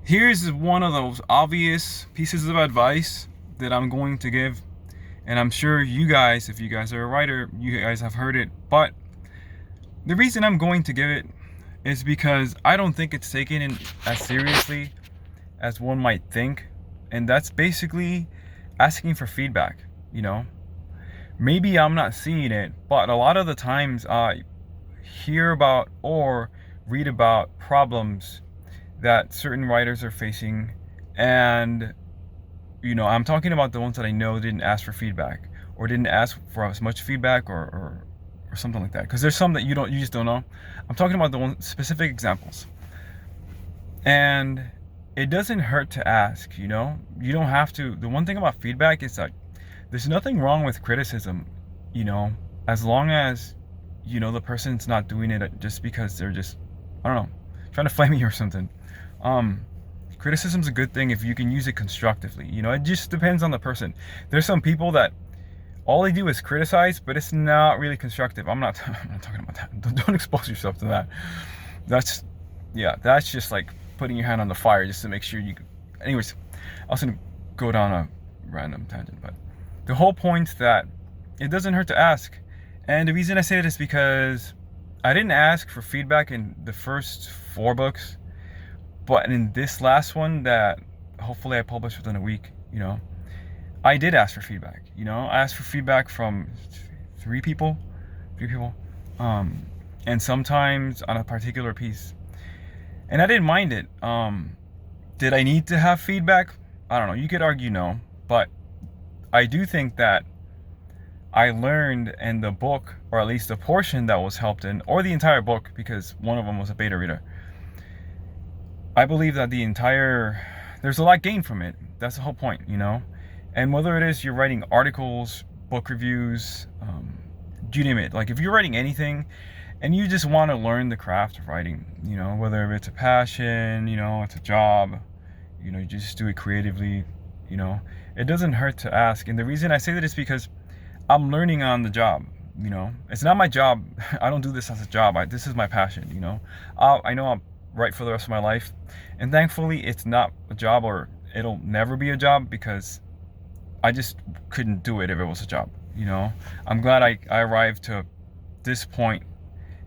Here's one of those obvious pieces of advice that I'm going to give, and I'm sure you guys, if you guys are a writer, you guys have heard it, but the reason I'm going to give it is because I don't think it's taken in as seriously as one might think, and that's basically asking for feedback. you know Maybe I'm not seeing it, but a lot of the times I hear about or read about problems that certain writers are facing, and I'm talking about the ones that I know didn't ask for feedback, or didn't ask for as much feedback, or something like that, because there's some that you just don't know. I'm talking about the one specific examples, and it doesn't hurt to ask. You don't have to. The one thing about feedback is that there's nothing wrong with criticism, you know as long as the person's not doing it just because they're just, I don't know, trying to flame you or something. Criticism's a good thing if you can use it constructively. It just depends on the person. There's some people that all they do is criticize, but it's not really constructive. I'm not talking about that. Don't expose yourself to that. That's just like putting your hand on the fire just to make sure you. Anyways, I was gonna go down a random tangent, but the whole point that it doesn't hurt to ask, and the reason I say it is because I didn't ask for feedback in the first 4 books, but in this last one that hopefully I publish within a week, I did ask for feedback. I asked for feedback from 3 people, and sometimes on a particular piece, and I didn't mind it. Did I need to have feedback? I don't know. You could argue no, but I do think that I learned in the book, or at least the portion that was helped in, or the entire book, because one of them was a beta reader. I believe that there's a lot gained from it. That's the whole point, And whether it is you're writing articles, book reviews, you name it. Like if you're writing anything and you just want to learn the craft of writing, whether it's a passion, it's a job, you just do it creatively, it doesn't hurt to ask. And the reason I say that is because I'm learning on the job. It's not my job. I don't do this as a job. This is my passion. I know I'll write for the rest of my life, and thankfully it's not a job, or it'll never be a job, because I just couldn't do it if it was a job. I'm glad I arrived to this point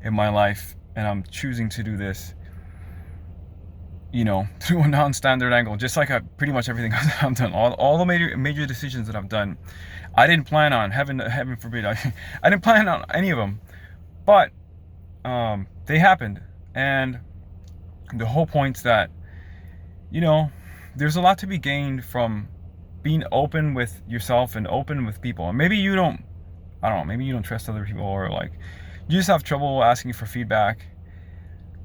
in my life, and I'm choosing to do this, through a non-standard angle, just like pretty much everything I've done. All the major decisions that I've done, I didn't plan on, heaven forbid, I didn't plan on any of them, but they happened. And the whole point's that, there's a lot to be gained from being open with yourself and open with people. And maybe you don't, I don't know, maybe you don't trust other people, or like you just have trouble asking for feedback.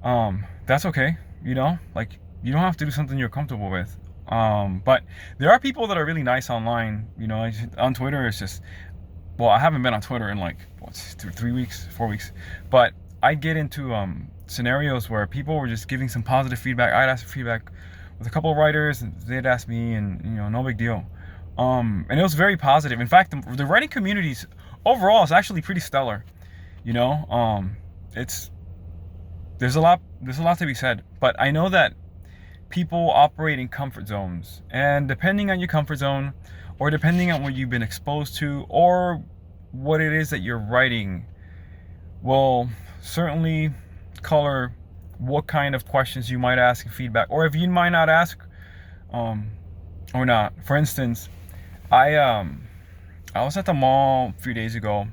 That's okay. Like you don't have to do something you're comfortable with. But there are people that are really nice online. On Twitter, it's just, well, I haven't been on Twitter in like 3 weeks, 4 weeks, but I get into scenarios where people were just giving some positive feedback. I'd ask for feedback with a couple of writers, and they'd ask me, and no big deal. And it was very positive. In fact, the writing communities overall is actually pretty stellar. It's there's a lot to be said, but I know that people operate in comfort zones, and depending on your comfort zone, or depending on what you've been exposed to, or what it is that you're writing, will certainly color what kind of questions you might ask in feedback, or if you might not ask, or not. For instance, I was at the mall a few days ago,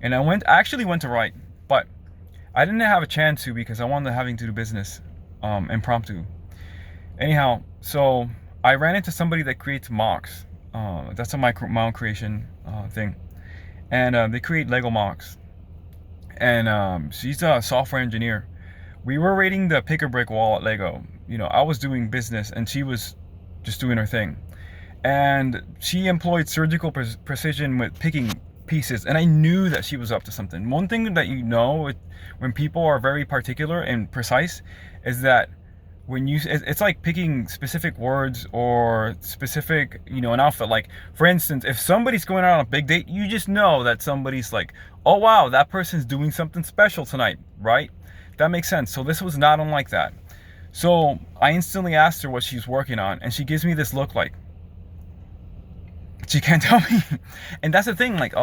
and I actually went to write, but I didn't have a chance to, because I wanted having to do business, impromptu. Anyhow, so I ran into somebody that creates mocks. That's my own creation thing, and they create Lego mocks. And she's a software engineer. We were rating the pick or break wall at Lego. I was doing business, and she was just doing her thing. And she employed surgical precision with picking pieces, and I knew that she was up to something. One thing that when people are very particular and precise is that it's like picking specific words, or specific, an outfit. Like, for instance, if somebody's going out on a big date, you just know that somebody's like, oh wow, that person's doing something special tonight, right? That makes sense. So this was not unlike that. So I instantly asked her what she's working on, and she gives me this look like she can't tell me. And that's the thing, like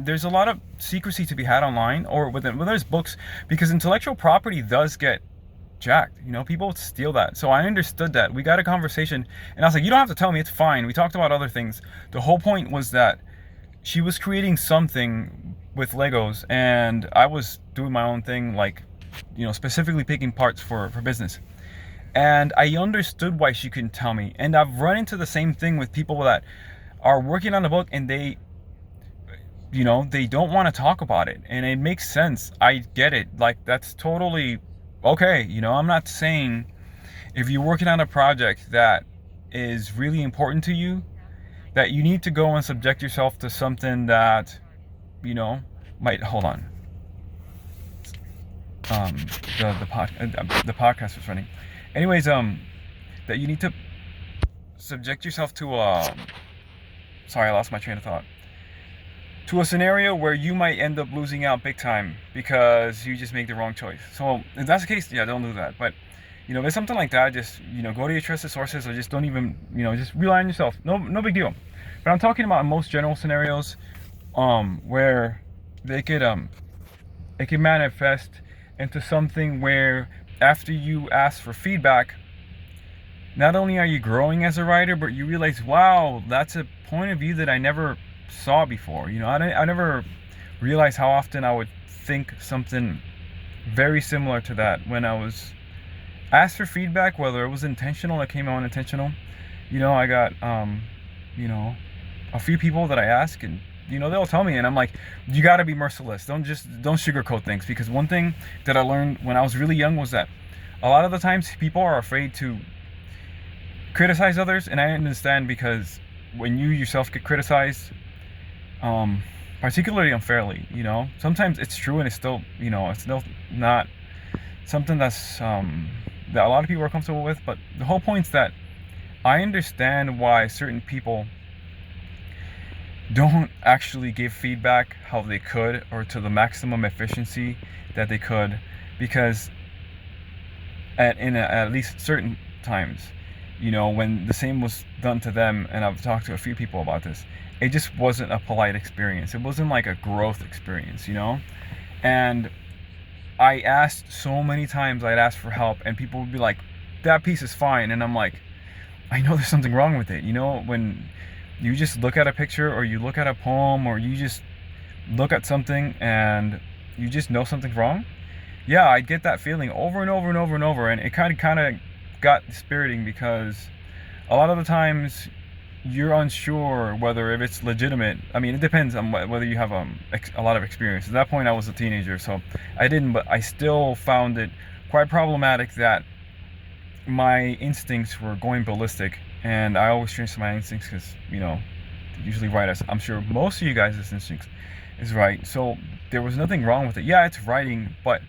there's a lot of secrecy to be had online or within, when there's books, because intellectual property does get jacked. People steal that. So I understood that. We got a conversation, and I was like, you don't have to tell me, it's fine. We talked about other things. The whole point was that she was creating something with Legos, and I was doing my own thing, like, specifically picking parts for business. And I understood why she couldn't tell me. And I've run into the same thing with people that are working on the book, and they don't want to talk about it. And it makes sense. I get it. Like, that's totally okay. I'm not saying if you're working on a project that is really important to you, that you need to go and subject yourself to something that, might, hold on. The podcast was running. Anyways, that you need to subject yourself to, sorry, I lost my train of thought. To a scenario where you might end up losing out big time because you just make the wrong choice. So if that's the case, yeah, don't do that. But if it's something like that, just go to your trusted sources, or just don't even just rely on yourself. No big deal. But I'm talking about most general scenarios, where they could it can manifest into something where after you ask for feedback, not only are you growing as a writer, but you realize, wow, that's a point of view that I never saw before. I never realized how often I would think something very similar to that when I was asked for feedback, whether it was intentional or came out unintentional. I got a few people that I ask, and they'll tell me, and I'm like, you got to be merciless. Don't sugarcoat things. Because one thing that I learned when I was really young was that a lot of the times people are afraid to criticize others, and I understand, because when you yourself get criticized, particularly unfairly, sometimes it's true, and it's still, it's still not something that's that a lot of people are comfortable with. But the whole point's that I understand why certain people don't actually give feedback how they could, or to the maximum efficiency that they could, because at least certain times, when the same was done to them, and I've talked to a few people about this, it just wasn't a polite experience. It wasn't like a growth experience, and I asked so many times, I'd ask for help, and people would be like, that piece is fine. And I'm like, I know there's something wrong with it. When you just look at a picture, or you look at a poem, or you just look at something and you just know something's wrong. Yeah, I get that feeling over and over and over and over. And it kind of got dispiriting, because a lot of the times you're unsure whether if it's legitimate. I mean, it depends on whether you have a lot of experience. At that point, I was a teenager, so I didn't, but I still found it quite problematic that my instincts were going ballistic. And I always change my instincts, because usually right, as I'm sure most of you guys' instincts is right. So there was nothing wrong with it. Yeah, it's writing, but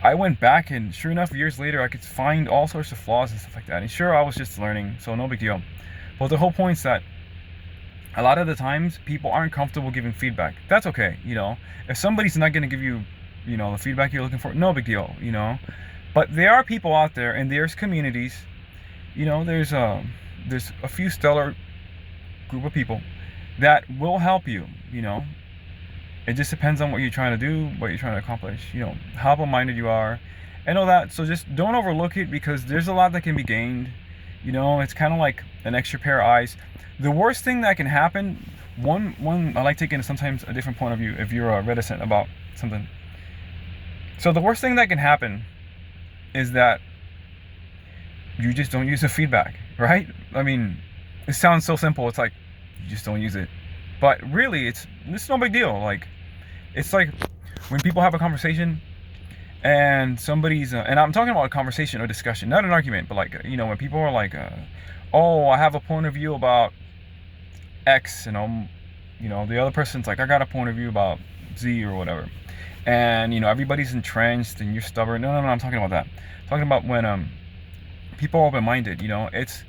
I went back, and sure enough, years later, I could find all sorts of flaws and stuff like that. And sure, I was just learning, so no big deal. But the whole point is that a lot of the times people aren't comfortable giving feedback. That's okay. If somebody's not going to give you the feedback you're looking for, no big deal. But there are people out there, and there's communities. There's a few stellar group of people that will help you. It just depends on what you're trying to do, what you're trying to accomplish, how open-minded you are, and all that. So just don't overlook it, because there's a lot that can be gained. It's kind of like an extra pair of eyes. The worst thing that can happen, one I like taking sometimes a different point of view if you're reticent about something. So the worst thing that can happen is that you just don't use the feedback, right? I mean, it sounds so simple. It's like, you just don't use it. But really, it's no big deal. Like, it's like when people have a conversation, and somebody's and I'm talking about a conversation or discussion, not an argument, but like, when people are like, oh, I have a point of view about X, and the other person's like, I got a point of view about Z or whatever, and everybody's entrenched, and you're stubborn. No, I'm talking about that. I'm talking about when people are open-minded. It's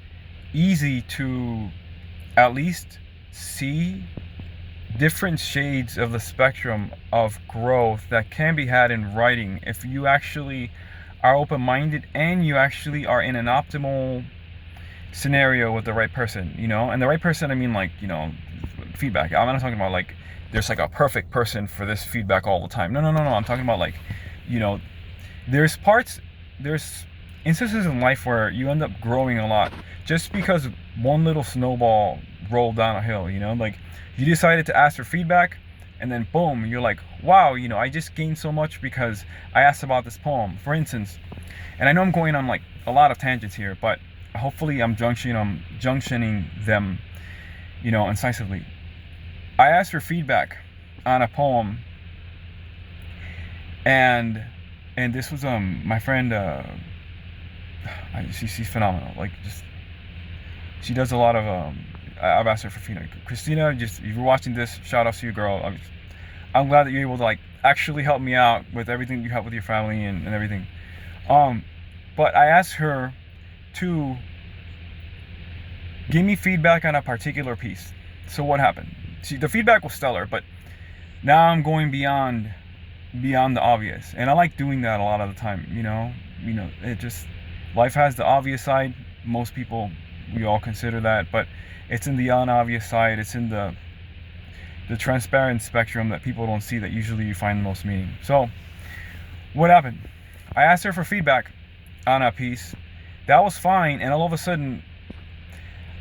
easy to at least see different shades of the spectrum of growth that can be had in writing if you actually are open-minded and you actually are in an optimal scenario with the right person, you know. And the right person, I mean, like, you know, feedback. I'm not talking about like there's like a perfect person for this feedback all the time. No, no, no, no. I'm talking about like, you know, there's instances in life where you end up growing a lot just because one little snowball rolled down a hill, you know. Like, you decided to ask for feedback, and then boom, you're like, wow, you know, I just gained so much because I asked about this poem, for instance. And I know I'm going on like a lot of tangents here, but hopefully I'm junctioning them, you know, incisively. I asked for feedback on a poem, and this was my friend, she's phenomenal. Like, just, she does a lot of I've asked her for feedback. Christina, just, if you're watching this, shout out to you, girl. I'm glad that you're able to like actually help me out with everything you have with your family and everything. But I asked her to give me feedback on a particular piece. So what happened? See, the feedback was stellar, but now I'm going beyond the obvious, and I like doing that a lot of the time. You know, it just, life has the obvious side. Most people, we all consider that, but it's in the unobvious side. It's in the transparent spectrum that people don't see, that usually you find the most meaning. So what happened? I asked her for feedback on a piece. That was fine, and all of a sudden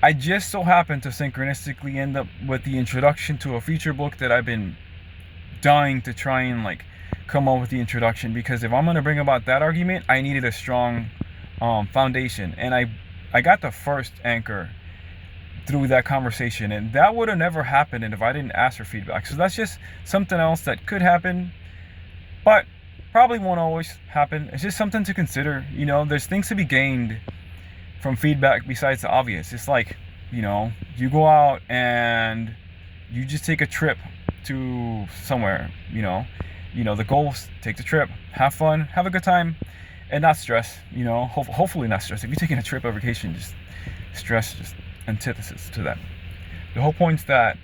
I just so happened to synchronistically end up with the introduction to a feature book that I've been dying to try and like come up with the introduction, because if I'm going to bring about that argument, I needed a strong foundation, and I got the first anchor through that conversation, and that would have never happened if I didn't ask for feedback. So that's just something else that could happen, but probably won't always happen. It's just something to consider. You know, there's things to be gained from feedback besides the obvious. It's like, you know, you go out and you just take a trip to somewhere, you know, the goal is take the trip, have fun, have a good time, and not stress, you know, hopefully not stress. If you're taking a trip or vacation, just stress, just antithesis to that. The whole point's that,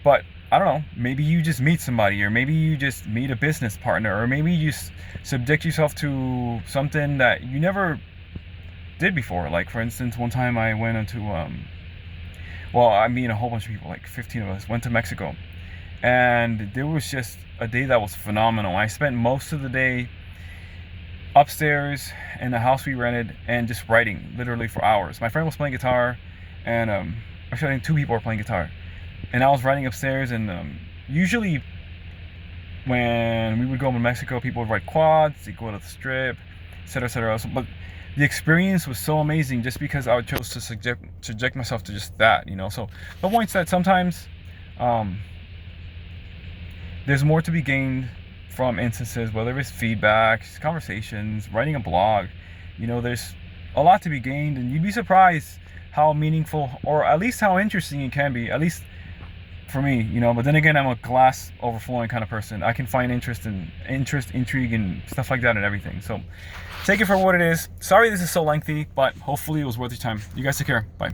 but I don't know, maybe you just meet somebody, or maybe you just meet a business partner, or maybe you just subject yourself to something that you never did before. Like, for instance, one time I went into I mean, a whole bunch of people, like 15 of us, went to Mexico, and there was just a day that was phenomenal. I spent most of the day upstairs in the house we rented and just writing literally for hours. My friend was playing guitar, and actually I think two people were playing guitar, and I was writing upstairs. And usually when we would go to Mexico, people would ride quads, they'd go to the strip, etc., etc. But the experience was so amazing just because I chose to subject myself to just that, you know. So the point's that sometimes there's more to be gained from instances, whether it's feedback, conversations, writing a blog. You know, there's a lot to be gained, and you'd be surprised how meaningful, or at least how interesting it can be, at least for me, you know. But then again, I'm a glass overflowing kind of person. I can find interest, intrigue, and stuff like that in everything. So take it for what it is. Sorry this is so lengthy, but hopefully it was worth your time. You guys take care. Bye.